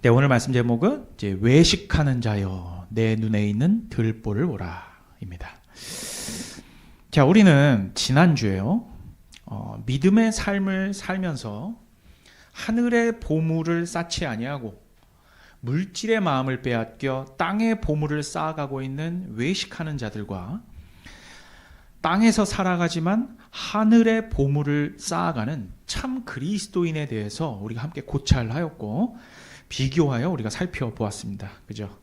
네, 오늘 말씀 제목은 이제 외식하는 자여 내 눈에 있는 들보를 보라입니다. 자, 우리는 지난주에요. 믿음의 삶을 살면서 하늘의 보물을 쌓지 아니하고 물질의 마음을 빼앗겨 땅의 보물을 쌓아가고 있는 외식하는 자들과 땅에서 살아가지만 하늘의 보물을 쌓아가는 참 그리스도인에 대해서 우리가 함께 고찰을 하였고 비교하여 우리가 살펴보았습니다. 그죠?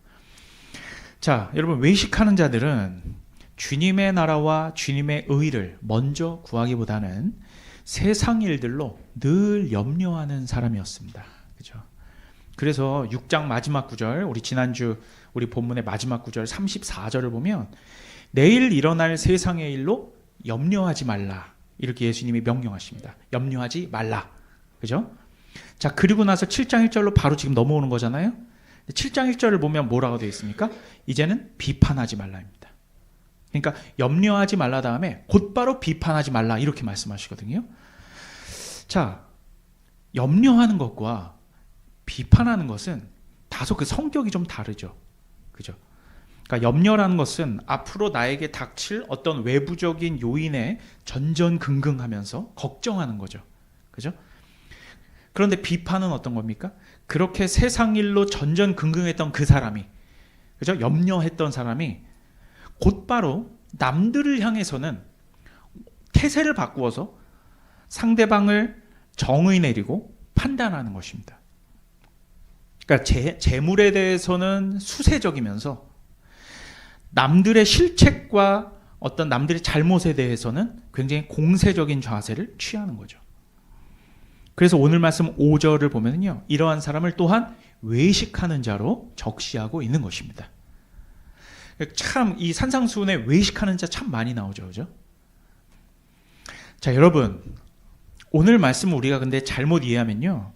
자, 여러분, 외식하는 자들은 주님의 나라와 주님의 의를 먼저 구하기보다는 세상 일들로 늘 염려하는 사람이었습니다. 그죠? 그래서 6장 마지막 구절, 우리 지난주 우리 본문의 마지막 구절 34절을 보면 내일 일어날 세상의 일로 염려하지 말라. 이렇게 예수님이 명령하십니다. 염려하지 말라. 그죠? 자, 그리고 나서 7장 1절로 바로 지금 넘어오는 거잖아요. 7장 1절을 보면 뭐라고 되어 있습니까? 이제는 비판하지 말라입니다. 그러니까 염려하지 말라 다음에 곧바로 비판하지 말라 이렇게 말씀하시거든요. 자, 염려하는 것과 비판하는 것은 다소 그 성격이 좀 다르죠. 그죠? 그러니까 염려라는 것은 앞으로 나에게 닥칠 어떤 외부적인 요인에 전전긍긍하면서 걱정하는 거죠. 그죠? 그런데 비판은 어떤 겁니까? 그렇게 세상 일로 전전긍긍했던 그 사람이, 그죠? 염려했던 사람이 곧바로 남들을 향해서는 태세를 바꾸어서 상대방을 정의 내리고 판단하는 것입니다. 그러니까 재물에 대해서는 수세적이면서 남들의 실책과 어떤 남들의 잘못에 대해서는 굉장히 공세적인 자세를 취하는 거죠. 그래서 오늘 말씀 5절을 보면요, 이러한 사람을 또한 외식하는 자로 적시하고 있는 것입니다. 참 이 산상수훈에 외식하는 자 참 많이 나오죠, 그죠? 자, 여러분, 오늘 말씀을 우리가 근데 잘못 이해하면요,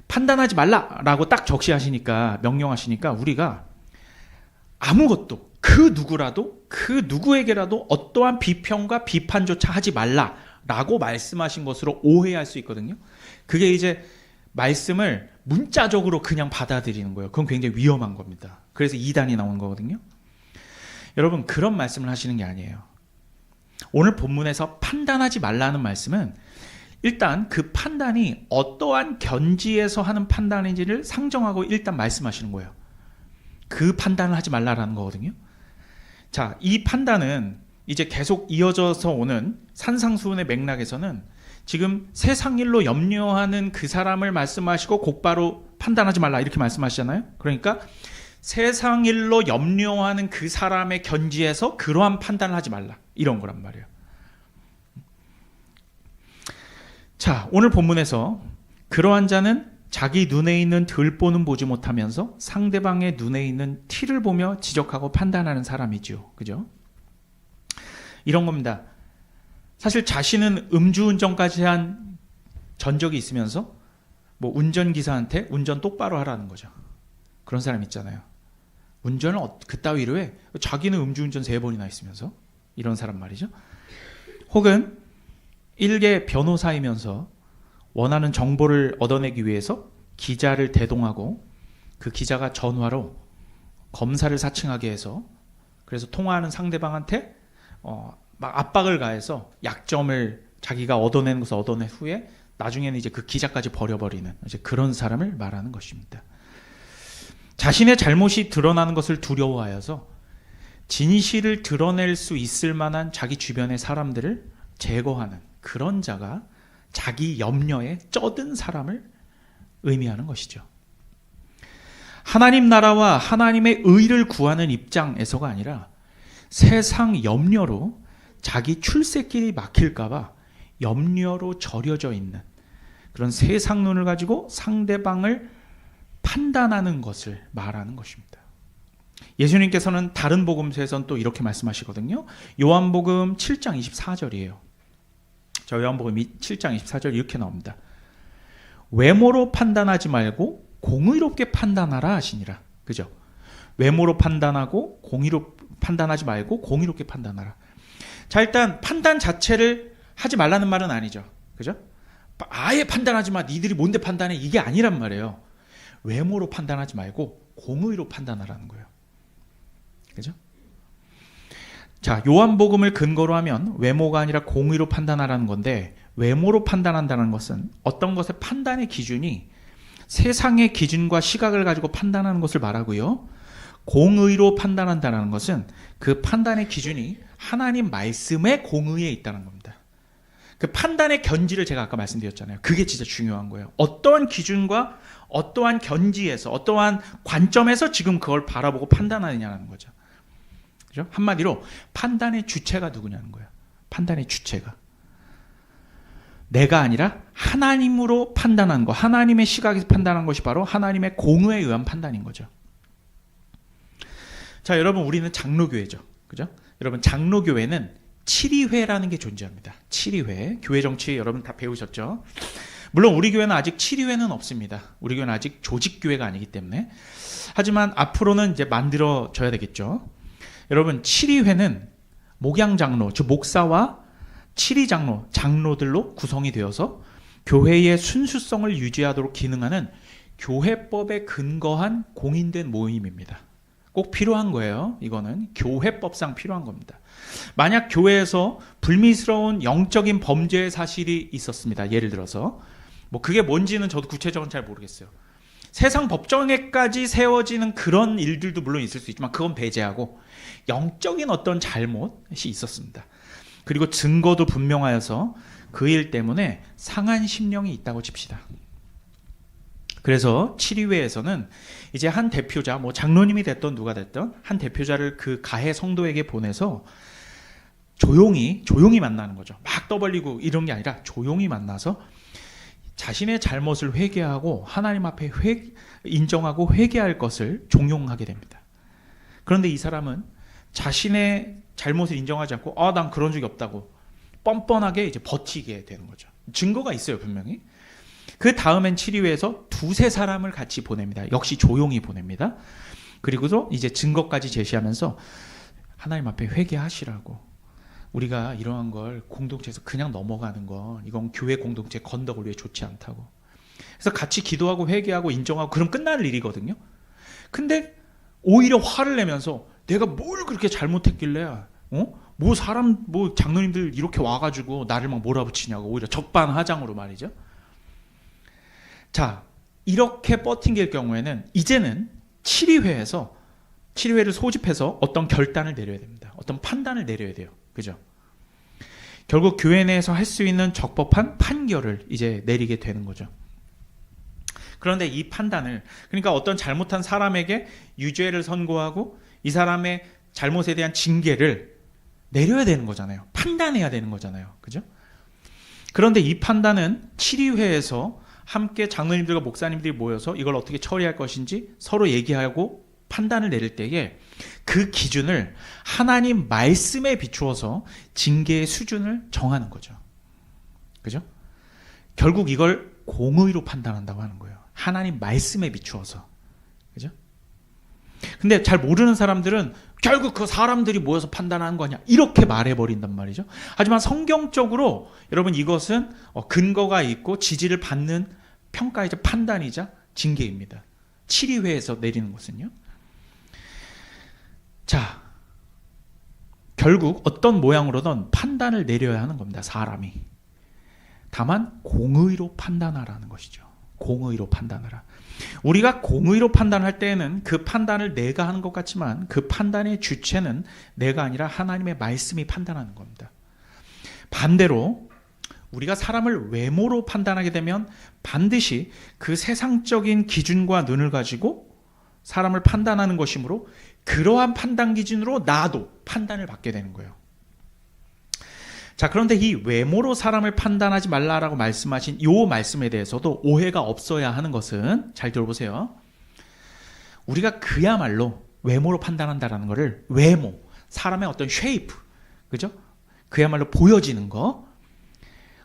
판단하지 말라라고 딱 적시하시니까, 명령하시니까 우리가 아무것도 그 누구라도 그 누구에게라도 어떠한 비평과 비판조차 하지 말라라고 말씀하신 것으로 오해할 수 있거든요. 그게 이제 말씀을 문자적으로 그냥 받아들이는 거예요. 그건 굉장히 위험한 겁니다. 그래서 이단이 나오는 거거든요. 여러분, 그런 말씀을 하시는 게 아니에요. 오늘 본문에서 판단하지 말라는 말씀은 일단 그 판단이 어떠한 견지에서 하는 판단인지를 상정하고 일단 말씀하시는 거예요. 그 판단을 하지 말라라는 거거든요. 자, 이 판단은 이제 계속 이어져서 오는 산상수훈의 맥락에서는 지금 세상 일로 염려하는 그 사람을 말씀하시고 곧바로 판단하지 말라 이렇게 말씀하시잖아요. 그러니까 세상 일로 염려하는 그 사람의 견지에서 그러한 판단을 하지 말라 이런 거란 말이에요. 자, 오늘 본문에서 그러한 자는 자기 눈에 있는 들보는 보지 못하면서 상대방의 눈에 있는 티를 보며 지적하고 판단하는 사람이죠. 그죠? 이런 겁니다. 사실 자신은 음주운전까지 한 전적이 있으면서 뭐 운전기사한테 운전 똑바로 하라는 거죠. 그런 사람 있잖아요. 운전을 그따위로 해. 자기는 음주운전 3번이나 있으면서. 이런 사람 말이죠. 혹은 일개 변호사이면서 원하는 정보를 얻어내기 위해서 기자를 대동하고 그 기자가 전화로 검사를 사칭하게 해서 그래서 통화하는 상대방한테 막 압박을 가해서 약점을 자기가 얻어내는 것을 얻어낸 후에 나중에는 이제 그 기자까지 버려버리는 이제 그런 사람을 말하는 것입니다. 자신의 잘못이 드러나는 것을 두려워하여서 진실을 드러낼 수 있을 만한 자기 주변의 사람들을 제거하는 그런 자가 자기 염려에 쩌든 사람을 의미하는 것이죠. 하나님 나라와 하나님의 의를 구하는 입장에서가 아니라 세상 염려로 자기 출세길이 막힐까봐 염려로 절여져 있는 그런 세상 눈을 가지고 상대방을 판단하는 것을 말하는 것입니다. 예수님께서는 다른 복음서에서는 또 이렇게 말씀하시거든요. 요한복음 7장 24절이에요. 저 요한복음 7장 24절 이렇게 나옵니다. 외모로 판단하지 말고 공의롭게 판단하라 하시니라. 그죠? 외모로 판단하고 공의로 판단하지 말고 공의롭게 판단하라. 자, 일단 판단 자체를 하지 말라는 말은 아니죠. 그죠? 아예 판단하지 마. 니들이 뭔데 판단해. 이게 아니란 말이에요. 외모로 판단하지 말고 공의로 판단하라는 거예요. 그죠? 자, 요한복음을 근거로 하면 외모가 아니라 공의로 판단하라는 건데, 외모로 판단한다는 것은 어떤 것의 판단의 기준이 세상의 기준과 시각을 가지고 판단하는 것을 말하고요. 공의로 판단한다는 것은 그 판단의 기준이 하나님 말씀의 공의에 있다는 겁니다. 그 판단의 견지를 제가 아까 말씀드렸잖아요. 그게 진짜 중요한 거예요. 어떠한 기준과 어떠한 견지에서, 어떠한 관점에서 지금 그걸 바라보고 판단하느냐는 거죠. 그죠? 한마디로 판단의 주체가 누구냐는 거예요. 판단의 주체가. 내가 아니라 하나님으로 판단한 거, 하나님의 시각에서 판단한 것이 바로 하나님의 공의에 의한 판단인 거죠. 자, 여러분, 우리는 장로교회죠. 그죠? 여러분, 장로교회는 7위회라는 게 존재합니다. 7위회. 교회 정치 여러분 다 배우셨죠? 물론 우리 교회는 아직 7위회는 없습니다. 우리 교회는 아직 조직교회가 아니기 때문에. 하지만 앞으로는 이제 만들어져야 되겠죠. 여러분, 7위회는 목양장로, 즉 목사와 7위 장로, 장로들로 구성이 되어서 교회의 순수성을 유지하도록 기능하는 교회법에 근거한 공인된 모임입니다. 꼭 필요한 거예요. 이거는 교회법상 필요한 겁니다. 만약 교회에서 불미스러운 영적인 범죄의 사실이 있었습니다. 예를 들어서 뭐 그게 뭔지는 저도 구체적으로 잘 모르겠어요. 세상 법정에까지 세워지는 그런 일들도 물론 있을 수 있지만 그건 배제하고 영적인 어떤 잘못이 있었습니다. 그리고 증거도 분명하여서 그 일 때문에 상한 심령이 있다고 칩시다. 그래서 7위회에서는 이제 한 대표자, 뭐 장로님이 됐던 누가 됐던 한 대표자를 그 가해 성도에게 보내서 조용히 만나는 거죠. 막 떠벌리고 이런 게 아니라 조용히 만나서 자신의 잘못을 회개하고 하나님 앞에 인정하고 회개할 것을 종용하게 됩니다. 그런데 이 사람은 자신의 잘못을 인정하지 않고 난 그런 적이 없다고 뻔뻔하게 이제 버티게 되는 거죠. 증거가 있어요, 분명히. 그 다음엔 7위회에서 두세 사람을 같이 보냅니다. 역시 조용히 보냅니다. 그리고도 이제 증거까지 제시하면서 하나님 앞에 회개하시라고. 우리가 이러한 걸 공동체에서 그냥 넘어가는 건 이건 교회 공동체 건덕을 위해 좋지 않다고. 그래서 같이 기도하고 회개하고 인정하고 그럼 끝날 일이거든요. 근데 오히려 화를 내면서 내가 뭘 그렇게 잘못했길래 뭐 장로님들 이렇게 와가지고 나를 막 몰아붙이냐고 오히려 적반하장으로 말이죠. 자, 이렇게 버틴길 경우에는 이제는 7위회를 소집해서 어떤 결단을 내려야 됩니다. 어떤 판단을 내려야 돼요. 그죠? 결국 교회 내에서 할 수 있는 적법한 판결을 이제 내리게 되는 거죠. 그런데 이 판단을, 그러니까 어떤 잘못한 사람에게 유죄를 선고하고 이 사람의 잘못에 대한 징계를 내려야 되는 거잖아요. 판단해야 되는 거잖아요. 그죠? 그런데 이 판단은 7위회에서 함께 장로님들과 목사님들이 모여서 이걸 어떻게 처리할 것인지 서로 얘기하고 판단을 내릴 때에 그 기준을 하나님 말씀에 비추어서 징계의 수준을 정하는 거죠. 그죠? 결국 이걸 공의로 판단한다고 하는 거예요. 하나님 말씀에 비추어서. 그죠? 근데 잘 모르는 사람들은 결국 그 사람들이 모여서 판단하는 거 아니야 이렇게 말해버린단 말이죠. 하지만 성경적으로 여러분 이것은 근거가 있고 지지를 받는 평가이자 판단이자 징계입니다. 7위회에서 내리는 것은요. 자, 결국 어떤 모양으로든 판단을 내려야 하는 겁니다. 사람이. 다만 공의로 판단하라는 것이죠. 공의로 판단하라. 우리가 공의로 판단할 때에는 그 판단을 내가 하는 것 같지만 그 판단의 주체는 내가 아니라 하나님의 말씀이 판단하는 겁니다. 반대로 우리가 사람을 외모로 판단하게 되면 반드시 그 세상적인 기준과 눈을 가지고 사람을 판단하는 것이므로 그러한 판단 기준으로 나도 판단을 받게 되는 거예요. 자, 그런데 이 외모로 사람을 판단하지 말라라고 말씀하신 이 말씀에 대해서도 오해가 없어야 하는 것은 잘 들어보세요. 우리가 그야말로 외모로 판단한다라는 것을 외모, 사람의 어떤 쉐이프, 그죠? 그야말로 보여지는 거,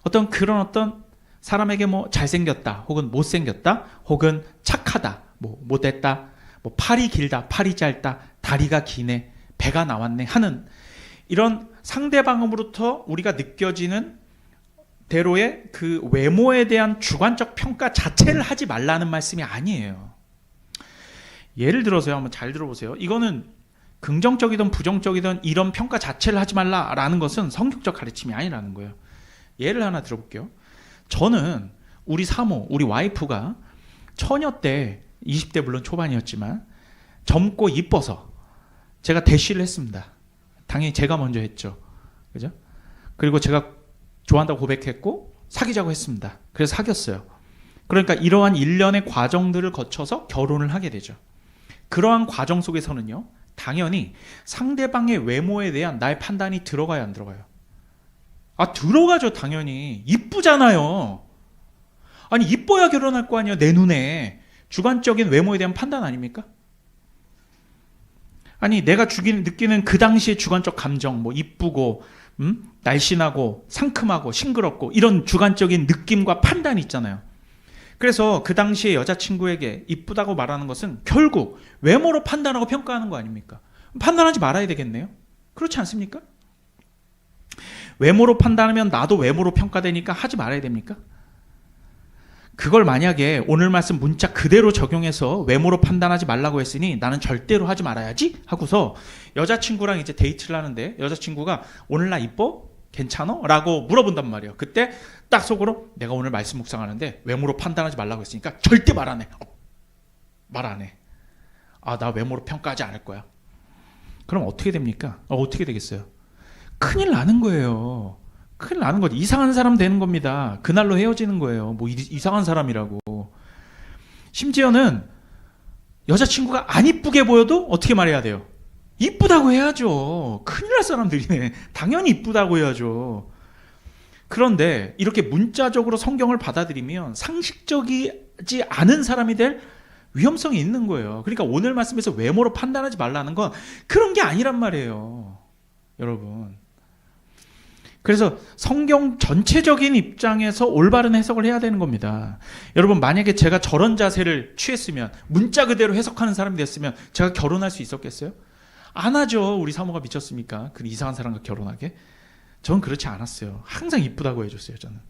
어떤 사람에게 뭐 잘생겼다, 혹은 못생겼다, 혹은 착하다, 뭐 못됐다, 뭐 팔이 길다, 팔이 짧다, 다리가 기네, 배가 나왔네 하는 이런 상대방으로부터 우리가 느껴지는 대로의 그 외모에 대한 주관적 평가 자체를 하지 말라는 말씀이 아니에요. 예를 들어서요. 한번 잘 들어보세요. 이거는 긍정적이든 부정적이든 이런 평가 자체를 하지 말라라는 것은 성격적 가르침이 아니라는 거예요. 예를 하나 들어볼게요. 저는 우리 사모, 우리 와이프가 처녀 때 20대 물론 초반이었지만 젊고 이뻐서 제가 대시를 했습니다. 당연히 제가 먼저 했죠. 그죠? 그리고 제가 좋아한다고 고백했고 사귀자고 했습니다. 그래서 사귀었어요. 그러니까 이러한 일련의 과정들을 거쳐서 결혼을 하게 되죠. 그러한 과정 속에서는요. 당연히 상대방의 외모에 대한 나의 판단이 들어가요, 안 들어가요? 아, 들어가죠, 당연히. 이쁘잖아요. 아니, 이뻐야 결혼할 거 아니에요, 내 눈에. 주관적인 외모에 대한 판단 아닙니까? 아니, 내가 느끼는 그 당시의 주관적 감정, 뭐 이쁘고 날씬하고 상큼하고 싱그럽고 이런 주관적인 느낌과 판단이 있잖아요. 그래서 그 당시에 여자친구에게 이쁘다고 말하는 것은 결국 외모로 판단하고 평가하는 거 아닙니까? 판단하지 말아야 되겠네요. 그렇지 않습니까? 외모로 판단하면 나도 외모로 평가되니까 하지 말아야 됩니까? 그걸 만약에 오늘 말씀 문자 그대로 적용해서 외모로 판단하지 말라고 했으니 나는 절대로 하지 말아야지 하고서 여자친구랑 이제 데이트를 하는데 여자친구가 오늘 나 이뻐? 괜찮어? 라고 물어본단 말이에요. 그때 딱 속으로 내가 오늘 말씀 묵상하는데 외모로 판단하지 말라고 했으니까 절대 말 안 해. 말 안 해. 아, 나 외모로 평가하지 않을 거야. 그럼 어떻게 됩니까? 어떻게 되겠어요? 큰일 나는 거예요. 큰일 나는 거지. 이상한 사람 되는 겁니다. 그날로 헤어지는 거예요. 뭐 이상한 사람이라고. 심지어는 여자친구가 안 이쁘게 보여도 어떻게 말해야 돼요? 이쁘다고 해야죠. 큰일 날 사람들이네. 당연히 이쁘다고 해야죠. 그런데 이렇게 문자적으로 성경을 받아들이면 상식적이지 않은 사람이 될 위험성이 있는 거예요. 그러니까 오늘 말씀에서 외모로 판단하지 말라는 건 그런 게 아니란 말이에요. 여러분. 그래서 성경 전체적인 입장에서 올바른 해석을 해야 되는 겁니다. 여러분, 만약에 제가 저런 자세를 취했으면, 문자 그대로 해석하는 사람이 됐으면 제가 결혼할 수 있었겠어요? 안 하죠. 우리 사모가 미쳤습니까? 그 이상한 사람과 결혼하게? 전 그렇지 않았어요. 항상 이쁘다고 해줬어요, 저는.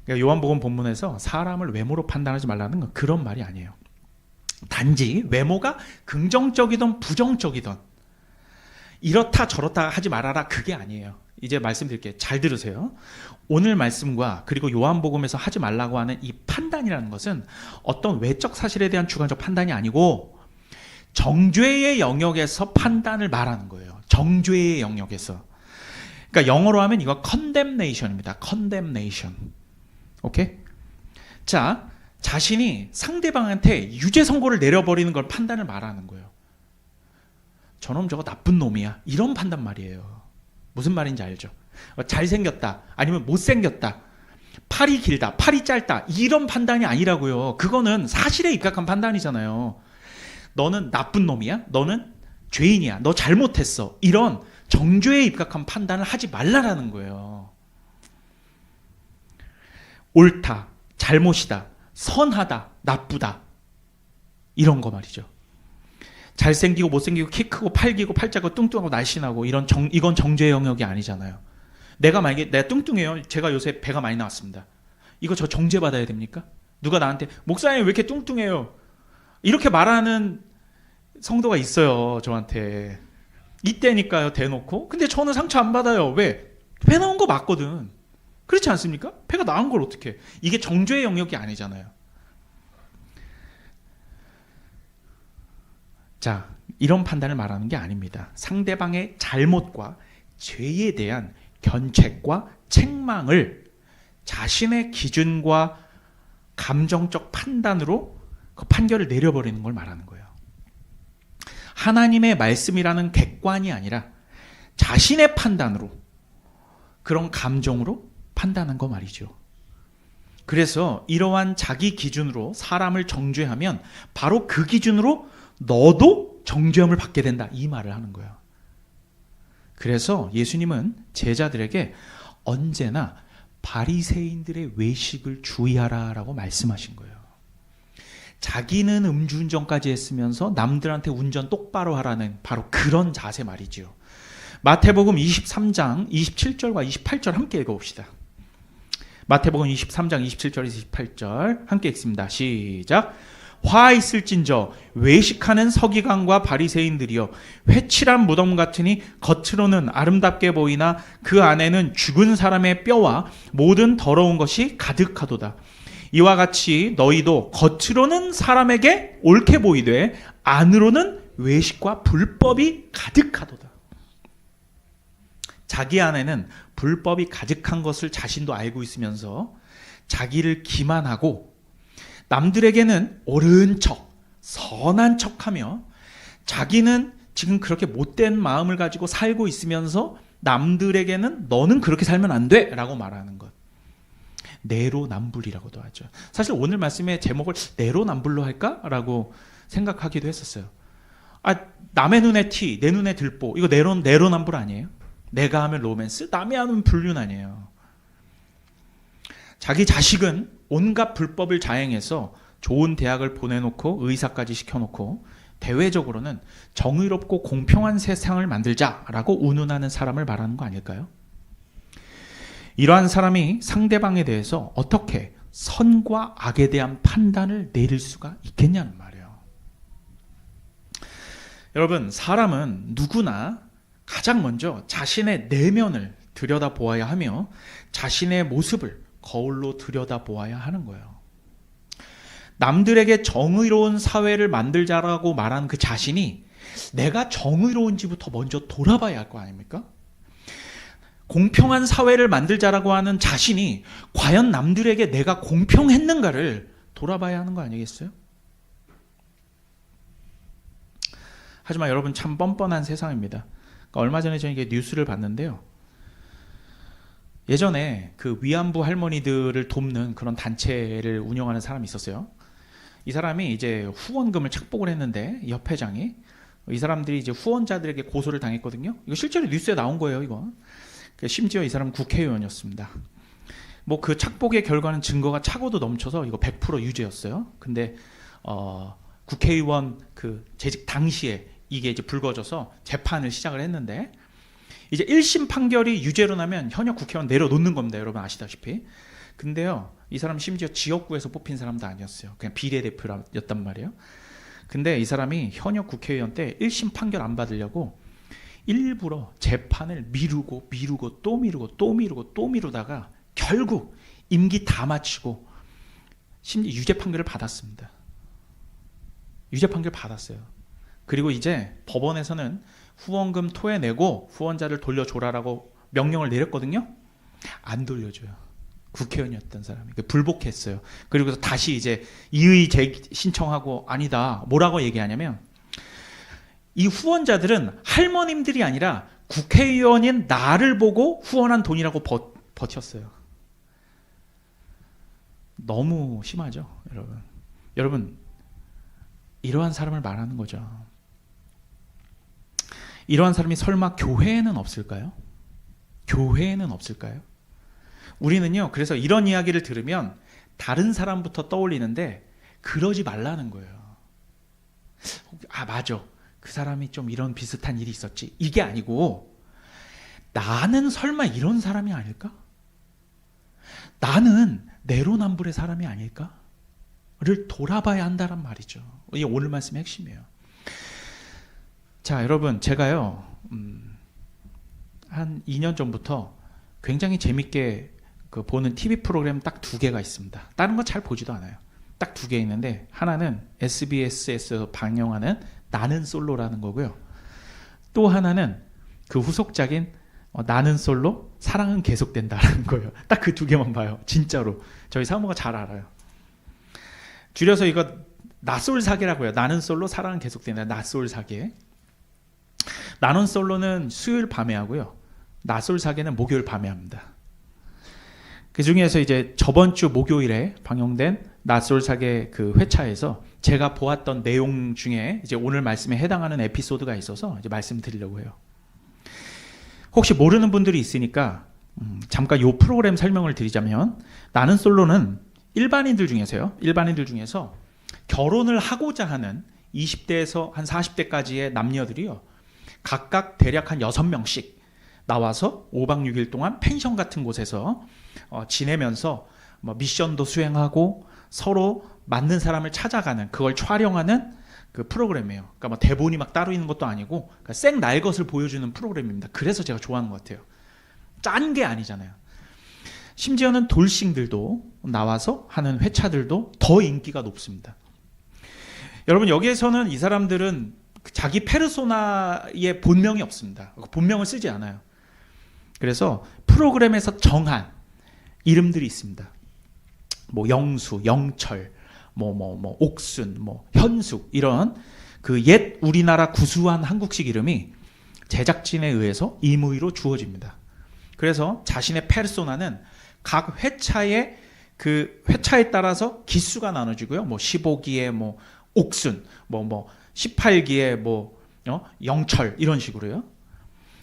그러니까 요한복음 본문에서 사람을 외모로 판단하지 말라는 건 그런 말이 아니에요. 단지 외모가 긍정적이든 부정적이든 이렇다 저렇다 하지 말아라, 그게 아니에요. 이제 말씀드릴게요. 잘 들으세요. 오늘 말씀과 그리고 요한복음에서 하지 말라고 하는 이 판단이라는 것은 어떤 외적 사실에 대한 주관적 판단이 아니고 정죄의 영역에서 판단을 말하는 거예요. 정죄의 영역에서. 그러니까 영어로 하면 이거 condemnation입니다. condemnation. 오케이? 자, 자신이 상대방한테 유죄 선고를 내려버리는 걸 판단을 말하는 거예요. 저놈 저거 나쁜 놈이야. 이런 판단 말이에요. 무슨 말인지 알죠? 잘생겼다. 아니면 못생겼다. 팔이 길다. 팔이 짧다. 이런 판단이 아니라고요. 그거는 사실에 입각한 판단이잖아요. 너는 나쁜 놈이야? 너는 죄인이야? 너 잘못했어? 이런 정죄에 입각한 판단을 하지 말라라는 거예요. 옳다, 잘못이다, 선하다, 나쁘다, 이런 거 말이죠. 잘생기고 못생기고 키 크고 팔 길고 팔 작고 뚱뚱하고 날씬하고 이건 정죄의 영역이 아니잖아요. 내가 뚱뚱해요. 제가 요새 배가 많이 나왔습니다. 이거 저 정죄 받아야 됩니까? 누가 나한테 목사님 왜 이렇게 뚱뚱해요? 이렇게 말하는 성도가 있어요, 저한테. 이때니까요, 대놓고. 근데 저는 상처 안 받아요. 왜? 배 나온 거 맞거든. 그렇지 않습니까? 배가 나온 걸 어떻게? 이게 정죄의 영역이 아니잖아요. 자, 이런 판단을 말하는 게 아닙니다. 상대방의 잘못과 죄에 대한 견책과 책망을 자신의 기준과 감정적 판단으로 그 판결을 내려버리는 걸 말하는 거예요. 하나님의 말씀이라는 객관이 아니라 자신의 판단으로, 그런 감정으로 판단한 거 말이죠. 그래서 이러한 자기 기준으로 사람을 정죄하면 바로 그 기준으로 너도 정죄함을 받게 된다, 이 말을 하는 거예요. 그래서 예수님은 제자들에게 언제나 바리새인들의 외식을 주의하라라고 말씀하신 거예요. 자기는 음주운전까지 했으면서 남들한테 운전 똑바로 하라는 바로 그런 자세 말이지요. 마태복음 23장 27절과 28절 함께 읽어봅시다. 마태복음 23장 27절 28절 함께 읽습니다. 시작. 화 있을진저 외식하는 서기관과 바리새인들이여 회칠한 무덤 같으니 겉으로는 아름답게 보이나 그 안에는 죽은 사람의 뼈와 모든 더러운 것이 가득하도다. 이와 같이 너희도 겉으로는 사람에게 옳게 보이되 안으로는 외식과 불법이 가득하도다. 자기 안에는 불법이 가득한 것을 자신도 알고 있으면서 자기를 기만하고 남들에게는 옳은 척, 선한 척하며 자기는 지금 그렇게 못된 마음을 가지고 살고 있으면서 남들에게는 너는 그렇게 살면 안 돼 라고 말하는 것. 내로남불이라고도 하죠. 사실 오늘 말씀의 제목을 내로남불로 할까? 라고 생각하기도 했었어요. 남의 눈에 티, 내 눈에 들보. 이거 내로남불 아니에요? 내가 하면 로맨스, 남이 하면 불륜 아니에요. 자기 자식은 온갖 불법을 자행해서 좋은 대학을 보내놓고 의사까지 시켜놓고 대외적으로는 정의롭고 공평한 세상을 만들자라고 운운하는 사람을 말하는 거 아닐까요? 이러한 사람이 상대방에 대해서 어떻게 선과 악에 대한 판단을 내릴 수가 있겠냐는 말이에요. 여러분, 사람은 누구나 가장 먼저 자신의 내면을 들여다보아야 하며 자신의 모습을 거울로 들여다보아야 하는 거예요. 남들에게 정의로운 사회를 만들자라고 말한 그 자신이 내가 정의로운지부터 먼저 돌아봐야 할 거 아닙니까? 공평한 사회를 만들자라고 하는 자신이 과연 남들에게 내가 공평했는가를 돌아봐야 하는 거 아니겠어요? 하지만 여러분, 참 뻔뻔한 세상입니다. 그러니까 얼마 전에 저는 이게 뉴스를 봤는데요. 예전에 그 위안부 할머니들을 돕는 그런 단체를 운영하는 사람이 있었어요. 이 사람이 이제 후원금을 착복을 했는데 협회장이 이 사람들이 이제 후원자들에게 고소를 당했거든요. 이거 실제로 뉴스에 나온 거예요, 이거. 심지어 이 사람은 국회의원이었습니다. 뭐 그 착복의 결과는 증거가 차고도 넘쳐서 이거 100% 유죄였어요. 근데 국회의원 그 재직 당시에 이게 이제 불거져서 재판을 시작을 했는데 이제 1심 판결이 유죄로 나면 현역 국회의원 내려놓는 겁니다. 여러분 아시다시피. 근데요, 이 사람 심지어 지역구에서 뽑힌 사람도 아니었어요. 그냥 비례대표였단 말이에요. 근데 이 사람이 현역 국회의원 때 1심 판결 안 받으려고 일부러 재판을 미루고 또 미루다가 결국 임기 다 마치고 심지어 유죄 판결을 받았습니다. 유죄 판결 받았어요. 그리고 이제 법원에서는 후원금 토해내고 후원자를 돌려줘라라고 명령을 내렸거든요. 안 돌려줘요. 국회의원이었던 사람이 불복했어요. 그리고 다시 이제 이의 신청하고 아니다. 뭐라고 얘기하냐면 이 후원자들은 할머님들이 아니라 국회의원인 나를 보고 후원한 돈이라고 버텼어요. 너무 심하죠, 여러분. 여러분, 이러한 사람을 말하는 거죠. 이러한 사람이 설마 교회에는 없을까요? 교회에는 없을까요? 우리는요, 그래서 이런 이야기를 들으면 다른 사람부터 떠올리는데 그러지 말라는 거예요. 맞아. 그 사람이 좀 이런 비슷한 일이 있었지. 이게 아니고 나는 설마 이런 사람이 아닐까? 나는 내로남불의 사람이 아닐까?를 돌아봐야 한다란 말이죠. 이게 오늘 말씀의 핵심이에요. 자, 여러분, 제가요 한 2년 전부터 굉장히 재밌게 보는 TV 프로그램 딱 2개가 있습니다. 다른 건 잘 보지도 않아요. 딱 2개 있는데 하나는 SBS에서 방영하는 나는 솔로라는 거고요. 또 하나는 그 후속작인 나는 솔로 사랑은 계속된다라는 거예요. 딱 그 2개만 봐요. 진짜로. 저희 사모가 잘 알아요. 줄여서 이거 나솔사계라고 해요. 나는 솔로 사랑은 계속된다. 나솔사계. 나는 솔로는 수요일 밤에 하고요. 나솔사계는 목요일 밤에 합니다. 그 중에서 이제 저번 주 목요일에 방영된 나솔사계 그 회차에서 제가 보았던 내용 중에 이제 오늘 말씀에 해당하는 에피소드가 있어서 이제 말씀드리려고 해요. 혹시 모르는 분들이 있으니까 잠깐 이 프로그램 설명을 드리자면, 나는 솔로는 일반인들 중에서 결혼을 하고자 하는 20대에서 한 40대까지의 남녀들이요, 각각 대략 한 6명씩 나와서 5박 6일 동안 펜션 같은 곳에서 지내면서 뭐 미션도 수행하고 서로 맞는 사람을 찾아가는, 그걸 촬영하는 그 프로그램이에요. 그러니까 뭐 대본이 막 따로 있는 것도 아니고 그러니까 생 날 것을 보여주는 프로그램입니다. 그래서 제가 좋아하는 것 같아요. 짠 게 아니잖아요. 심지어는 돌싱들도 나와서 하는 회차들도 더 인기가 높습니다. 여러분, 여기에서는 이 사람들은 자기 페르소나의 본명이 없습니다. 본명을 쓰지 않아요. 그래서 프로그램에서 정한 이름들이 있습니다. 뭐 영수, 영철, 옥순, 현숙, 이런 그 옛 우리나라 구수한 한국식 이름이 제작진에 의해서 임의로 주어집니다. 그래서 자신의 페르소나는 각 회차에 그 회차에 따라서 기수가 나눠지고요. 15기에 옥순, 18기에 영철, 이런 식으로요.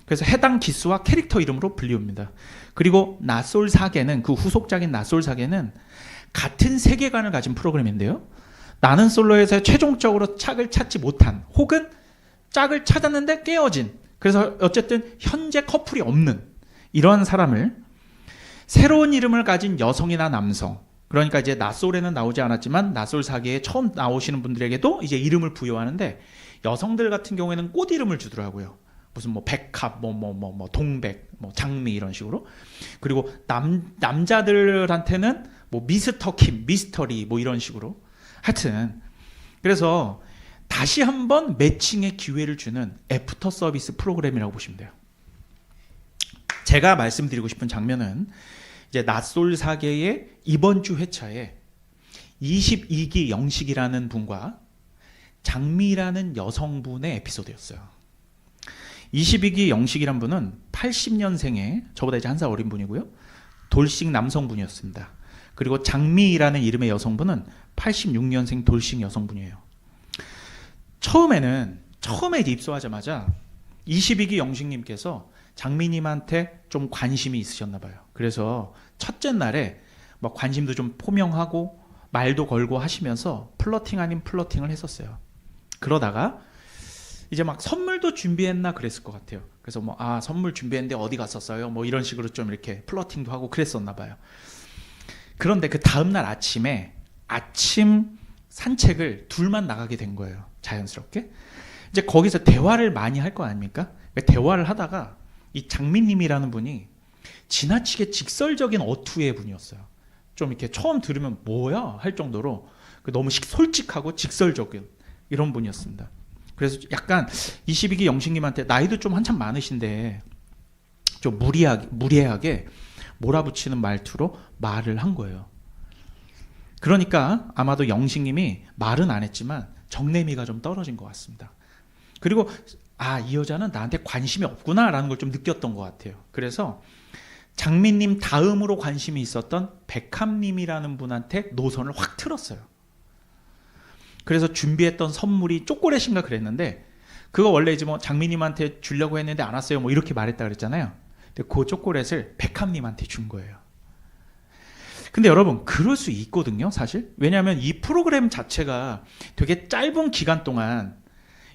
그래서 해당 기수와 캐릭터 이름으로 불리웁니다. 그리고 낯솔사계는, 그 후속작인 낯솔사계는 같은 세계관을 가진 프로그램인데요. 나는 솔로에서 최종적으로 짝을 찾지 못한, 혹은 짝을 찾았는데 깨어진, 그래서 어쨌든 현재 커플이 없는 이러한 사람을 새로운 이름을 가진 여성이나 남성, 그러니까 이제 낯솔에는 나오지 않았지만 낯솔사계에 처음 나오시는 분들에게도 이제 이름을 부여하는데, 여성들 같은 경우에는 꽃 이름을 주더라고요. 무슨 백합, 동백, 장미, 이런 식으로. 그리고 남자들한테는 미스터 킴, 미스터리, 이런 식으로. 하여튼 그래서 다시 한번 매칭의 기회를 주는 애프터 서비스 프로그램이라고 보시면 돼요. 제가 말씀드리고 싶은 장면은 이제 낯솔사계의 이번 주 회차에 22기 영식이라는 분과 장미라는 여성분의 에피소드였어요. 22기 영식이란 분은 80년생에 저보다 이제 한 살 어린 분이고요. 돌싱 남성분이었습니다. 그리고 장미라는 이름의 여성분은 86년생 돌싱 여성분이에요. 처음에 이제 입소하자마자 22기 영식님께서 장미님한테 좀 관심이 있으셨나 봐요. 그래서 첫째 날에 관심도 좀 포명하고 말도 걸고 하시면서 플러팅 아닌 플러팅을 했었어요. 그러다가 이제 선물도 준비했나 그랬을 것 같아요. 그래서 선물 준비했는데 어디 갔었어요? 이런 식으로 좀 이렇게 플러팅도 하고 그랬었나 봐요. 그런데 그 다음날 아침 산책을 둘만 나가게 된 거예요. 자연스럽게. 이제 거기서 대화를 많이 할 거 아닙니까? 대화를 하다가 이 장미님이라는 분이 지나치게 직설적인 어투의 분이었어요. 좀 이렇게 처음 들으면 뭐야? 할 정도로 너무 솔직하고 직설적인 이런 분이었습니다. 그래서 약간 22기 영식님한테 나이도 좀 한참 많으신데 좀 무례하게 몰아붙이는 말투로 말을 한 거예요. 그러니까 아마도 영식님이 말은 안 했지만 정내미가 좀 떨어진 것 같습니다. 그리고 이 여자는 나한테 관심이 없구나라는 걸 좀 느꼈던 것 같아요. 그래서 장미님 다음으로 관심이 있었던 백합님이라는 분한테 노선을 확 틀었어요. 그래서 준비했던 선물이 초콜릿인가 그랬는데, 그거 원래 이제 장미님한테 주려고 했는데 안 왔어요, 이렇게 말했다 그랬잖아요. 근데 그 초콜릿을 백합님한테 준 거예요. 근데 여러분, 그럴 수 있거든요, 사실. 왜냐하면 이 프로그램 자체가 되게 짧은 기간 동안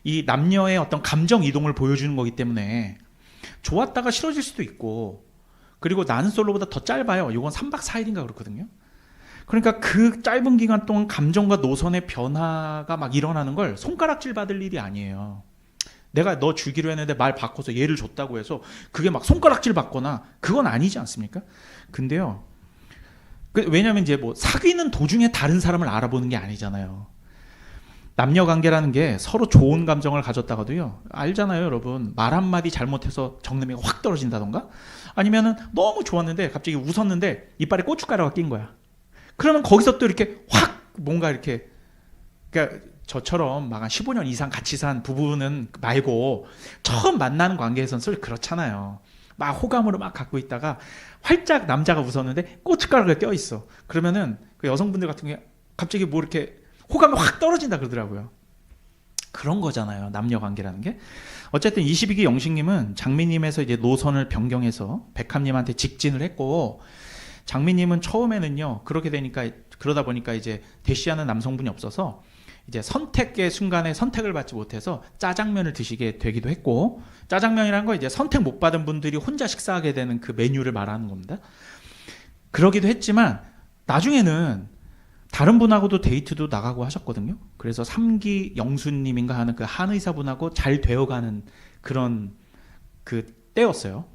이 남녀의 어떤 감정 이동을 보여주는 거기 때문에 좋았다가 싫어질 수도 있고, 그리고 나는 솔로보다 더 짧아요. 이건 3박 4일인가 그렇거든요. 그러니까 그 짧은 기간 동안 감정과 노선의 변화가 일어나는 걸 손가락질 받을 일이 아니에요. 내가 너 주기로 했는데 말 바꿔서 얘를 줬다고 해서 그게 손가락질 받거나 그건 아니지 않습니까? 근데요, 왜냐하면 이제 사귀는 도중에 다른 사람을 알아보는 게 아니잖아요. 남녀 관계라는 게 서로 좋은 감정을 가졌다가도요, 알잖아요, 여러분. 말 한마디 잘못해서 정내미가 확 떨어진다던가, 아니면은 너무 좋았는데 갑자기 웃었는데 이빨에 고춧가루가 낀 거야. 그러면 거기서 또 이렇게 확 뭔가 이렇게, 그러니까 저처럼 한 15년 이상 같이 산 부부는 말고 처음 만나는 관계에서는 솔직히 그렇잖아요. 호감으로 갖고 있다가 활짝 남자가 웃었는데 고춧가루가 껴있어. 그러면은 그 여성분들 같은 경우에 갑자기 이렇게 호감이 확 떨어진다 그러더라고요. 그런 거잖아요, 남녀 관계라는 게. 어쨌든 22기 영식님은 장미님에서 이제 노선을 변경해서 백합님한테 직진을 했고, 장미님은 처음에는요, 그러다 보니까 이제 대시하는 남성분이 없어서 이제 선택의 순간에 선택을 받지 못해서 짜장면을 드시게 되기도 했고, 짜장면이라는 거 이제 선택 못 받은 분들이 혼자 식사하게 되는 그 메뉴를 말하는 겁니다. 그러기도 했지만 나중에는 다른 분하고도 데이트도 나가고 하셨거든요. 그래서 3기 영수님인가 하는 그 한의사분하고 잘 되어가는 그런 그 때였어요.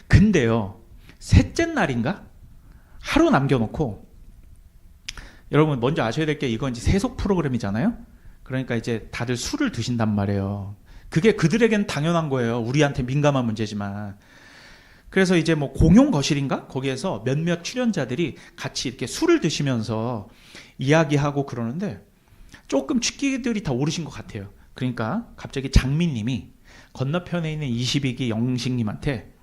근데요, 셋째 날인가? 하루 남겨놓고, 여러분 먼저 아셔야 될 게 이건 이제 세속 프로그램이잖아요. 그러니까 이제 다들 술을 드신단 말이에요. 그게 그들에겐 당연한 거예요. 우리한테 민감한 문제지만. 그래서 이제 뭐 공용 거실인가? 거기에서 몇몇 출연자들이 같이 이렇게 술을 드시면서 이야기하고 그러는데 조금 취기들이 다 오르신 것 같아요. 그러니까 갑자기 장미님이 건너편에 있는 22기 영식님한테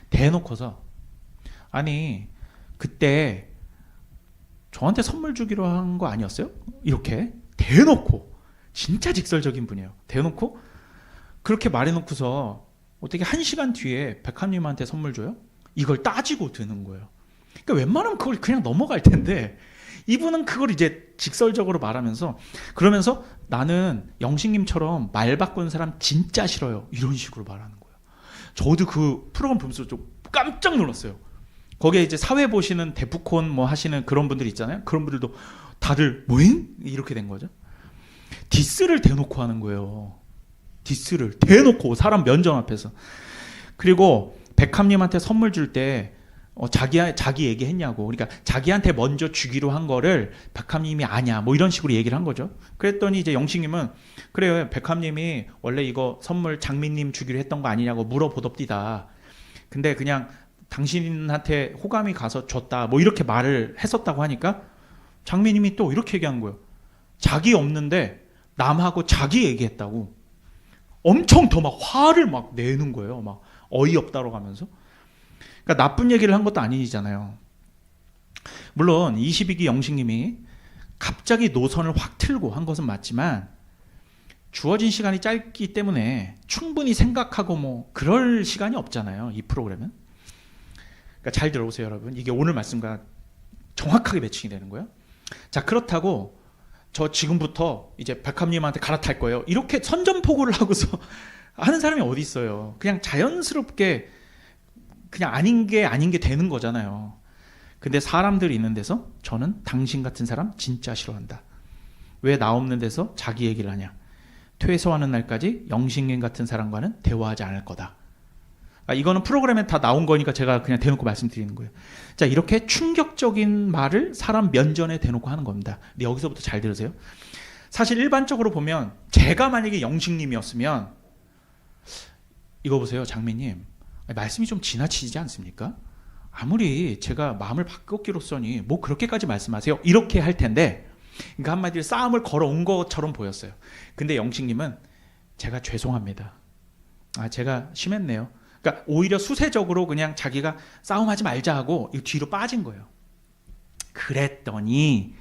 대놓고서, 아니 그때 저한테 선물 주기로 한 거 아니었어요? 이렇게 대놓고, 진짜 직설적인 분이에요. 대놓고 그렇게 말해놓고서 어떻게 1시간 뒤에 백합님한테 선물 줘요? 이걸 따지고 드는 거예요. 그러니까 웬만하면 그걸 그냥 넘어갈 텐데 이분은 그걸 이제 직설적으로 말하면서, 그러면서 나는 영식님처럼 말 바꾸는 사람 진짜 싫어요, 이런 식으로 말하는 거예요. 저도 그 프로그램 보면서 좀 깜짝 놀랐어요. 거기에 이제 사회 보시는 데프콘 뭐 하시는 그런 분들 있잖아요. 그런 분들도 다들 뭐잉? 이렇게 된 거죠. 디스를 대놓고 하는 거예요. 디스를 대놓고 사람 면전 앞에서. 그리고 백합님한테 선물 줄 때 자기 얘기했냐고. 그러니까 자기한테 먼저 주기로 한 거를 백합님이 아냐, 뭐 이런 식으로 얘기를 한 거죠. 그랬더니 이제 영식님은 그래요, 백합님이 원래 이거 선물 장미님 주기로 했던 거 아니냐고 물어보덥디다. 근데 그냥 당신한테 호감이 가서 줬다, 뭐 이렇게 말을 했었다고 하니까 장미님이 또 이렇게 얘기한 거예요. 자기 없는데 남하고 자기 얘기했다고. 엄청 더 막 화를 막 내는 거예요. 막 어이없다고 하면서. 그러니까 나쁜 얘기를 한 것도 아니잖아요. 물론 22기 영식님이 갑자기 노선을 확 틀고 한 것은 맞지만 주어진 시간이 짧기 때문에 충분히 생각하고 뭐 그럴 시간이 없잖아요, 이 프로그램은. 그러니까 잘 들어보세요, 여러분. 이게 오늘 말씀과 정확하게 매칭이 되는 거예요. 자, 그렇다고 저 지금부터 이제 백합님한테 갈아탈 거예요, 이렇게 선전포고를 하고서 하는 사람이 어디 있어요. 그냥 자연스럽게 그냥 아닌 게 되는 거잖아요. 근데 사람들이 있는 데서 저는 당신 같은 사람 진짜 싫어한다. 왜 나 없는 데서 자기 얘기를 하냐. 퇴소하는 날까지 영식님 같은 사람과는 대화하지 않을 거다. 이거는 프로그램에 다 나온 거니까 제가 그냥 대놓고 말씀드리는 거예요. 자, 이렇게 충격적인 말을 사람 면전에 대놓고 하는 겁니다. 근데 여기서부터 잘 들으세요. 사실 일반적으로 보면 제가 만약에 영식님이었으면, 이거 보세요, 장미님, 말씀이 좀 지나치지 않습니까? 아무리 제가 마음을 바꿨기로써니 뭐 그렇게까지 말씀하세요, 이렇게 할 텐데, 그러니까 한마디로 싸움을 걸어온 것처럼 보였어요. 근데 영식님은 제가 죄송합니다, 제가 심했네요. 그러니까 오히려 수세적으로 그냥 자기가 싸움하지 말자 하고 뒤로 빠진 거예요. 그랬더니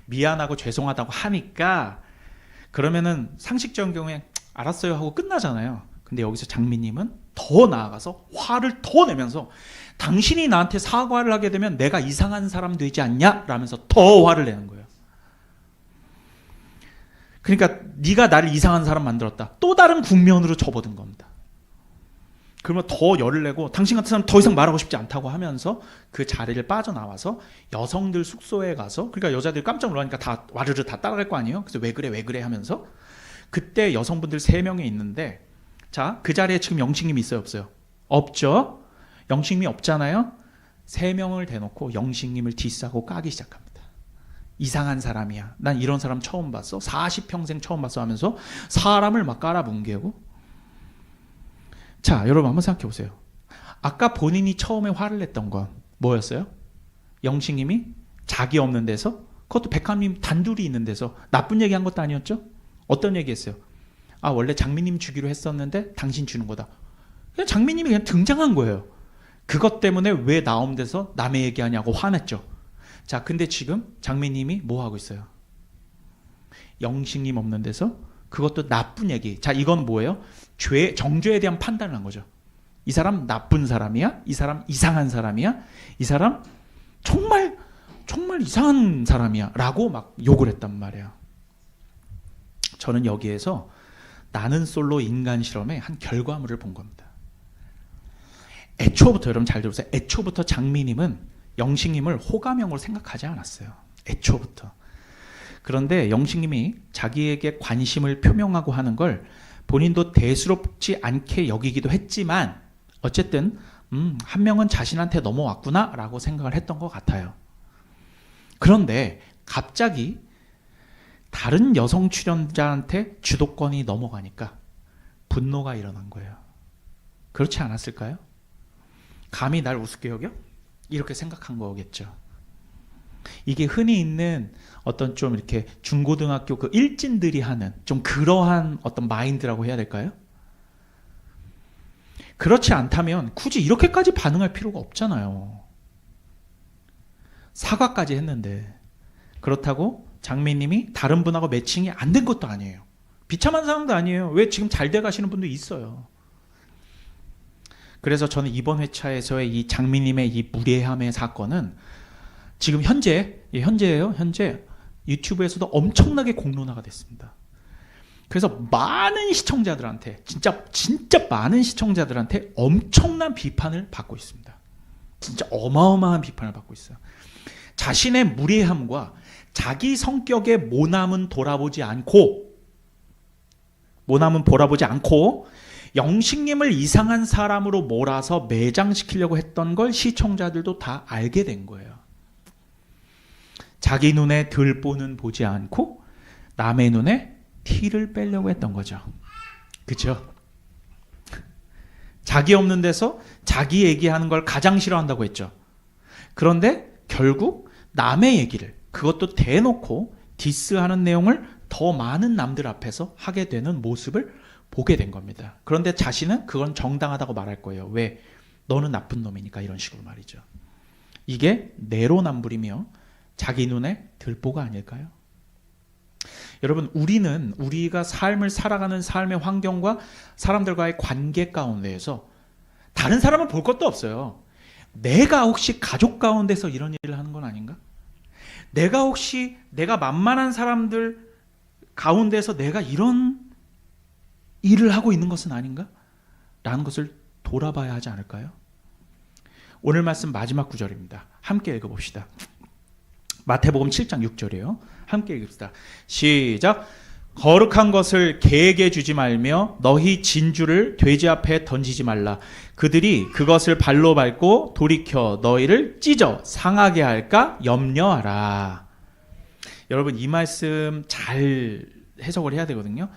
미안하고 죄송하다고 하니까 그러면은 상식적인 경우에 알았어요 하고 끝나잖아요. 근데 여기서 장미님은 더 나아가서 화를 더 내면서 당신이 나한테 사과를 하게 되면 내가 이상한 사람 되지 않냐? 라면서 더 화를 내는 거예요. 그러니까 네가 나를 이상한 사람 만들었다. 또 다른 국면으로 접어든 겁니다. 그러면 더 열을 내고 당신 같은 사람 더 이상 말하고 싶지 않다고 하면서 그 자리를 빠져나와서 여성들 숙소에 가서, 그러니까 여자들이 깜짝 놀라니까 다 와르르 다 따라갈 거 아니에요. 그래서 왜 그래 하면서 그때 여성분들 3명이 있는데, 자, 그 자리에 지금 영식님이 있어요, 없어요? 없죠. 영식님이 없잖아요. 3명을 대놓고 영식님을 디스하고 까기 시작합니다. 이상한 사람이야, 난 이런 사람 처음 봤어, 40평생 처음 봤어 하면서 사람을 막 깔아뭉개고. 자, 여러분 한번 생각해 보세요. 아까 본인이 처음에 화를 냈던 건 뭐였어요? 영식님이 자기 없는 데서, 그것도 백합님 단둘이 있는 데서 나쁜 얘기한 것도 아니었죠? 어떤 얘기했어요? 원래 장미님 주기로 했었는데 당신 주는 거다. 그냥 장미님이 그냥 등장한 거예요. 그것 때문에 왜 나 없는 데서 남의 얘기하냐고 화냈죠. 자, 근데 지금 장미님이 뭐 하고 있어요? 영식님 없는 데서 그것도 나쁜 얘기. 자, 이건 뭐예요? 정죄에 대한 판단을 한 거죠. 이 사람 나쁜 사람이야? 이 사람 이상한 사람이야? 이 사람 정말 이상한 사람이야? 라고 막 욕을 했단 말이에요. 저는 여기에서 나는 솔로 인간 실험의 한 결과물을 본 겁니다. 애초부터, 여러분 잘 들으세요. 애초부터 장미님은 영식님을 호감형으로 생각하지 않았어요. 애초부터. 그런데 영식님이 자기에게 관심을 표명하고 하는 걸 본인도 대수롭지 않게 여기기도 했지만 어쨌든 한 명은 자신한테 넘어왔구나 라고 생각을 했던 것 같아요. 그런데 갑자기 다른 여성 출연자한테 주도권이 넘어가니까 분노가 일어난 거예요. 그렇지 않았을까요? 감히 날 우습게 여겨? 이렇게 생각한 거겠죠. 이게 흔히 있는 어떤 좀 이렇게 중고등학교 그 일진들이 하는 좀 그러한 어떤 마인드라고 해야 될까요? 그렇지 않다면 굳이 이렇게까지 반응할 필요가 없잖아요. 사과까지 했는데 그렇다고 장미님이 다른 분하고 매칭이 안 된 것도 아니에요. 비참한 상황도 아니에요. 왜 지금 잘 돼 가시는 분도 있어요. 그래서 저는 이번 회차에서의 이 장미님의 이 무례함의 사건은 지금 현재예요. 현재 유튜브에서도 엄청나게 공론화가 됐습니다. 그래서 많은 시청자들한테 진짜 많은 시청자들한테 엄청난 비판을 받고 있습니다. 진짜 어마어마한 비판을 받고 있어요. 자신의 무례함과 자기 성격의 모남은 돌아보지 않고 영식님을 이상한 사람으로 몰아서 매장시키려고 했던 걸 시청자들도 다 알게 된 거예요. 자기 눈에 들보는 보지 않고 남의 눈에 티를 빼려고 했던 거죠. 그렇죠? 자기 없는 데서 자기 얘기하는 걸 가장 싫어한다고 했죠. 그런데 결국 남의 얘기를 그것도 대놓고 디스하는 내용을 더 많은 남들 앞에서 하게 되는 모습을 보게 된 겁니다. 그런데 자신은 그건 정당하다고 말할 거예요. 왜? 너는 나쁜 놈이니까 이런 식으로 말이죠. 이게 내로남불이며 자기 눈에 들보가 아닐까요? 여러분, 우리가 삶을 살아가는 삶의 환경과 사람들과의 관계 가운데에서 다른 사람은 볼 것도 없어요. 내가 혹시 가족 가운데서 이런 일을 하는 건 아닌가? 내가 만만한 사람들 가운데서 내가 이런 일을 하고 있는 것은 아닌가? 라는 것을 돌아봐야 하지 않을까요? 오늘 말씀 마지막 구절입니다. 함께 읽어봅시다. 마태복음 7장 6절이에요. 함께 읽읍시다. 시작. 거룩한 것을 개에게 주지 말며 너희 진주를 돼지 앞에 던지지 말라. 그들이 그것을 발로 밟고 돌이켜 너희를 찢어 상하게 할까 염려하라. 여러분, 이 말씀 잘 해석을 해야 되거든요.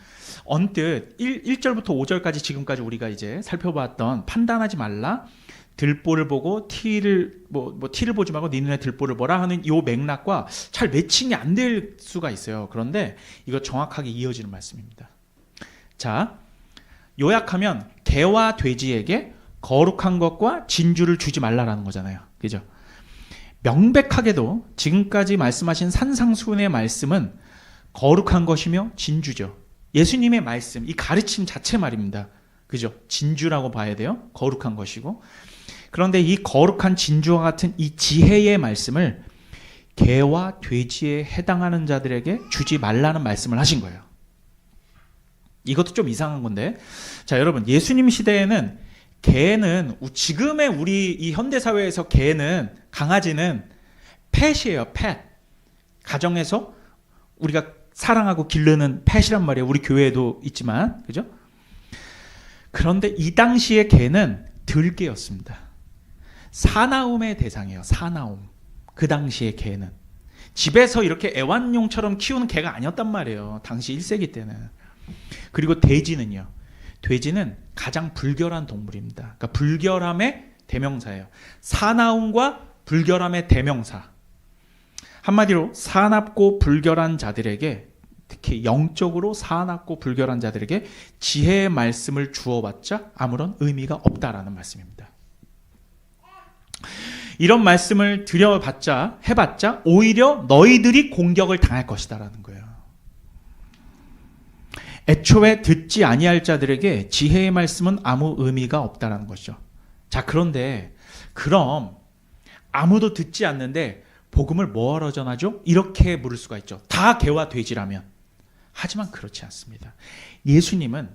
언뜻 1절부터 5절까지 지금까지 우리가 이제 살펴봤던 판단하지 말라, 들보를 보고 티를 보지 말고 네 눈에 들보를 보라 하는 이 맥락과 잘 매칭이 안 될 수가 있어요. 그런데 이거 정확하게 이어지는 말씀입니다. 자, 요약하면 개와 돼지에게 거룩한 것과 진주를 주지 말라라는 거잖아요. 그죠? 명백하게도 지금까지 말씀하신 산상수훈의 말씀은 거룩한 것이며 진주죠. 예수님의 말씀, 이 가르침 자체 말입니다. 그죠? 진주라고 봐야 돼요. 거룩한 것이고. 그런데 이 거룩한 진주와 같은 이 지혜의 말씀을 개와 돼지에 해당하는 자들에게 주지 말라는 말씀을 하신 거예요. 이것도 좀 이상한 건데, 자, 여러분, 예수님 시대에는 개는, 지금의 우리 이 현대사회에서 개는, 강아지는 펫이에요. 펫. 가정에서 우리가 사랑하고 기르는 펫이란 말이에요. 우리 교회에도 있지만, 그죠? 그런데 이 당시의 개는 들개였습니다. 사나움의 대상이에요. 사나움. 그 당시의 개는. 집에서 이렇게 애완용처럼 키우는 개가 아니었단 말이에요. 당시 1세기 때는. 그리고 돼지는요. 돼지는 가장 불결한 동물입니다. 그러니까 불결함의 대명사예요. 사나움과 불결함의 대명사. 한마디로 사납고 불결한 자들에게, 특히 영적으로 사납고 불결한 자들에게 지혜의 말씀을 주어봤자 아무런 의미가 없다라는 말씀입니다. 이런 말씀을 해봤자 오히려 너희들이 공격을 당할 것이다라는 거예요. 애초에 듣지 아니할 자들에게 지혜의 말씀은 아무 의미가 없다라는 것이죠. 자, 그런데 그럼 아무도 듣지 않는데 복음을 뭐하러 전하죠? 이렇게 물을 수가 있죠. 다 개와 돼지라면. 하지만 그렇지 않습니다. 예수님은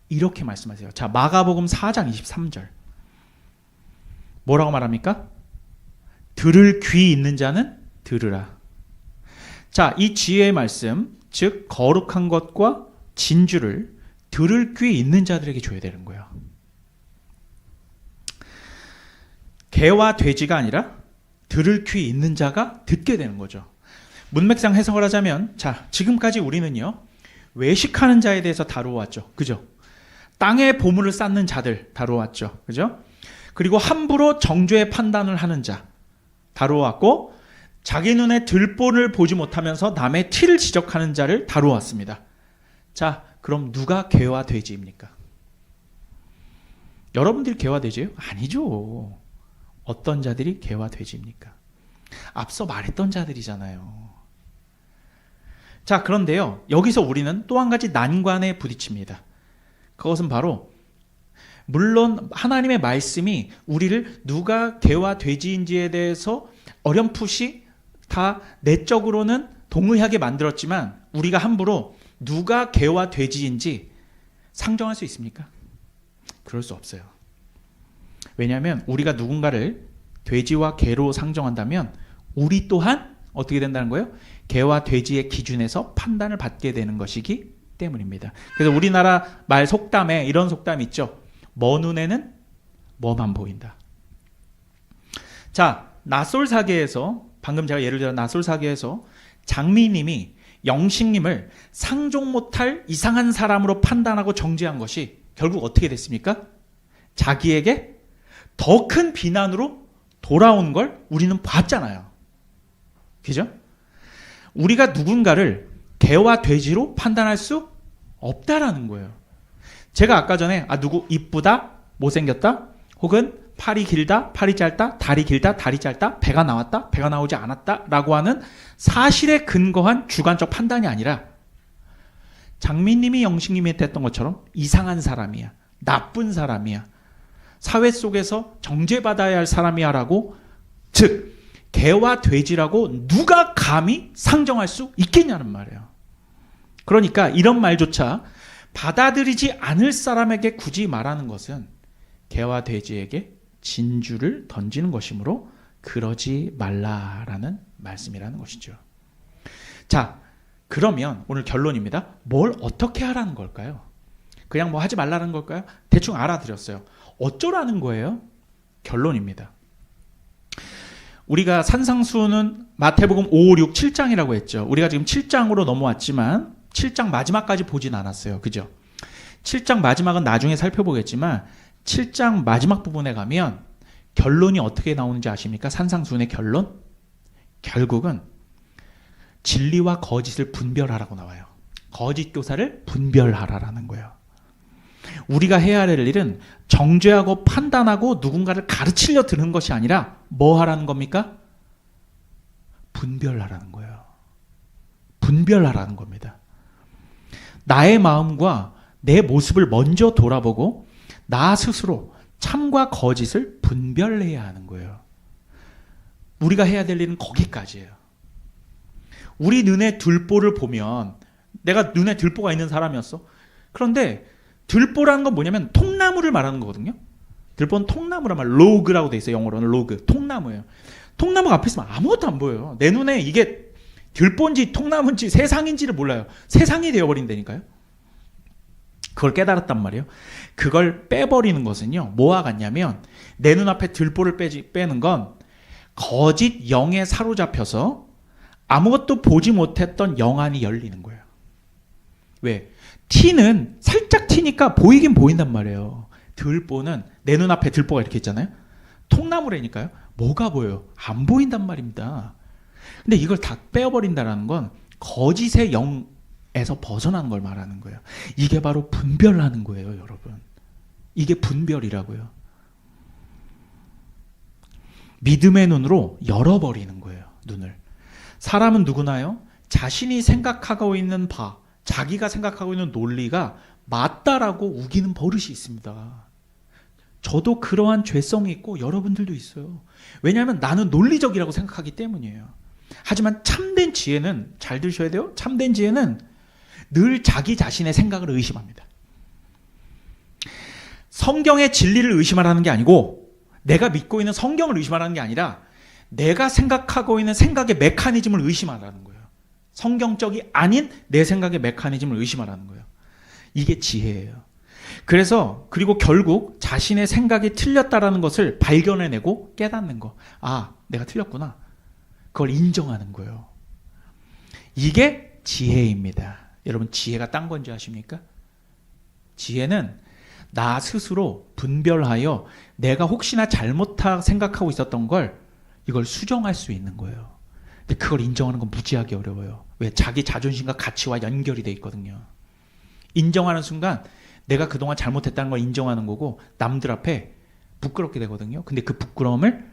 이렇게 말씀하세요. 자, 마가복음 4장 23절. 뭐라고 말합니까? 들을 귀 있는 자는 들으라. 자, 이 지혜의 말씀, 즉 거룩한 것과 진주를 들을 귀 있는 자들에게 줘야 되는 거예요. 개와 돼지가 아니라 들을 귀 있는 자가 듣게 되는 거죠. 문맥상 해석을 하자면, 자, 지금까지 우리는요, 외식하는 자에 대해서 다루어왔죠. 그죠? 땅에 보물을 쌓는 자들 다루어왔죠. 그죠? 그리고 함부로 정죄의 판단을 하는 자 다루어왔고, 자기 눈에 들본을 보지 못하면서 남의 티를 지적하는 자를 다루어왔습니다. 자, 그럼 누가 개와 돼지입니까? 여러분들이 개와 돼지예요? 아니죠. 어떤 자들이 개와 돼지입니까? 앞서 말했던 자들이잖아요. 자, 그런데요, 여기서 우리는 또 한 가지 난관에 부딪힙니다. 그것은 바로, 물론 하나님의 말씀이 우리를 누가 개와 돼지인지에 대해서 어렴풋이 다 내적으로는 동의하게 만들었지만, 우리가 함부로 누가 개와 돼지인지 상정할 수 있습니까? 그럴 수 없어요. 왜냐하면 우리가 누군가를 돼지와 개로 상정한다면 우리 또한 어떻게 된다는 거예요? 개와 돼지의 기준에서 판단을 받게 되는 것이기 때문입니다. 그래서 우리나라 말 속담에 이런 속담이 있죠. 뭐 눈에는 뭐만 보인다. 자, 낫솔사계에서, 방금 제가 예를 들어 낫솔사계에서 장미님이 영식님을 상종 못할 이상한 사람으로 판단하고 정죄한 것이 결국 어떻게 됐습니까? 자기에게 더 큰 비난으로 돌아온 걸 우리는 봤잖아요. 그죠? 우리가 누군가를 개와 돼지로 판단할 수 없다라는 거예요. 제가 아까 전에 누구 이쁘다, 못생겼다, 혹은 팔이 길다, 팔이 짧다, 다리 길다, 다리 짧다, 배가 나왔다, 배가 나오지 않았다 라고 하는 사실에 근거한 주관적 판단이 아니라, 장미님이 영식님한테 했던 것처럼 이상한 사람이야, 나쁜 사람이야, 사회 속에서 정죄받아야 할 사람이야 라고, 즉 개와 돼지라고 누가 감히 상정할 수 있겠냐는 말이에요. 그러니까 이런 말조차 받아들이지 않을 사람에게 굳이 말하는 것은 개와 돼지에게 진주를 던지는 것이므로 그러지 말라라는 말씀이라는 것이죠. 자, 그러면 오늘 결론입니다. 뭘 어떻게 하라는 걸까요? 그냥 뭐 하지 말라는 걸까요? 대충 알아들었어요. 어쩌라는 거예요? 결론입니다. 우리가 산상수훈은 마태복음 5, 6, 7장이라고 했죠. 우리가 지금 7장으로 넘어왔지만 7장 마지막까지 보진 않았어요. 그죠? 7장 마지막은 나중에 살펴보겠지만 7장 마지막 부분에 가면 결론이 어떻게 나오는지 아십니까? 산상수훈의 결론? 결국은 진리와 거짓을 분별하라고 나와요. 거짓 교사를 분별하라라는 거예요. 우리가 해야 할 일은 정죄하고 판단하고 누군가를 가르치려 드는 것이 아니라 뭐 하라는 겁니까? 분별하라는 거예요. 분별하라는 겁니다. 나의 마음과 내 모습을 먼저 돌아보고 나 스스로 참과 거짓을 분별해야 하는 거예요. 우리가 해야 될 일은 거기까지예요. 우리 눈에 들보를 보면, 내가 눈에 들보가 있는 사람이었어. 그런데 들보라는 건 뭐냐면 통나무를 말하는 거거든요. 들보는 통나무란 말, 로그라고 돼 있어요. 영어로는 로그, 통나무예요. 통나무가 앞에 있으면 아무것도 안 보여요. 내 눈에 이게 들보인지 통나무인지 세상인지를 몰라요. 세상이 되어버린다니까요. 그걸 깨달았단 말이에요. 그걸 빼버리는 것은요, 뭐와 같냐면 내 눈앞에 들보를 빼는 건 거짓 영에 사로잡혀서 아무것도 보지 못했던 영안이 열리는 거예요. 왜? 티는 살짝 티니까 보이긴 보인단 말이에요. 들보는 내 눈앞에 들보가 이렇게 있잖아요. 통나무라니까요. 뭐가 보여요? 안 보인단 말입니다. 근데 이걸 다 빼어버린다는 건 거짓의 영에서 벗어나는 걸 말하는 거예요. 이게 바로 분별하는 거예요, 여러분. 이게 분별이라고요. 믿음의 눈으로 열어버리는 거예요, 눈을. 사람은 누구나요? 자신이 생각하고 있는 바, 자기가 생각하고 있는 논리가 맞다라고 우기는 버릇이 있습니다. 저도 그러한 죄성이 있고 여러분들도 있어요. 왜냐하면 나는 논리적이라고 생각하기 때문이에요. 하지만 참된 지혜는, 잘 들으셔야 돼요. 참된 지혜는 늘 자기 자신의 생각을 의심합니다. 성경의 진리를 의심하라는 게 아니고, 내가 믿고 있는 성경을 의심하라는 게 아니라 내가 생각하고 있는 생각의 메커니즘을 의심하라는 거예요. 성경적이 아닌 내 생각의 메커니즘을 의심하라는 거예요. 이게 지혜예요. 그래서 그리고 결국 자신의 생각이 틀렸다라는 것을 발견해내고 깨닫는 거. 아, 내가 틀렸구나. 그걸 인정하는 거예요. 이게 지혜입니다. 여러분, 지혜가 딴 건지 아십니까? 지혜는 나 스스로 분별하여 내가 혹시나 잘못하게 생각하고 있었던 걸 이걸 수정할 수 있는 거예요. 근데 그걸 인정하는 건 무지하게 어려워요. 왜? 자기 자존심과 가치와 연결이 돼 있거든요. 인정하는 순간 내가 그동안 잘못했다는 걸 인정하는 거고 남들 앞에 부끄럽게 되거든요. 근데 그 부끄러움을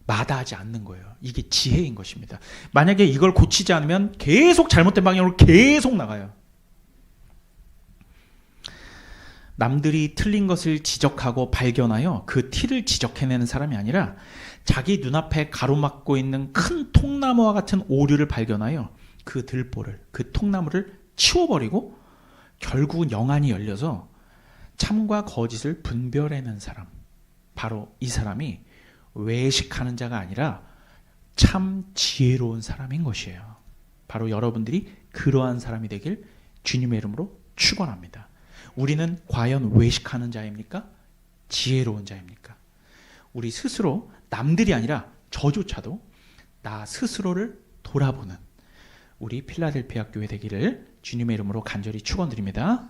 마다하지 않는 거예요. 이게 지혜인 것입니다. 만약에 이걸 고치지 않으면 계속 잘못된 방향으로 계속 나가요. 남들이 틀린 것을 지적하고 발견하여 그 티를 지적해내는 사람이 아니라 자기 눈앞에 가로막고 있는 큰 통나무와 같은 오류를 발견하여 그 들보를, 그 통나무를 치워버리고 결국은 영안이 열려서 참과 거짓을 분별해내는 사람, 바로 이 사람이 외식하는 자가 아니라 참 지혜로운 사람인 것이에요. 바로 여러분들이 그러한 사람이 되길 주님의 이름으로 축원합니다. 우리는 과연 외식하는 자입니까? 지혜로운 자입니까? 우리 스스로, 남들이 아니라 저조차도 나 스스로를 돌아보는 우리 필라델피아 교회 되기를 주님의 이름으로 간절히 축원드립니다.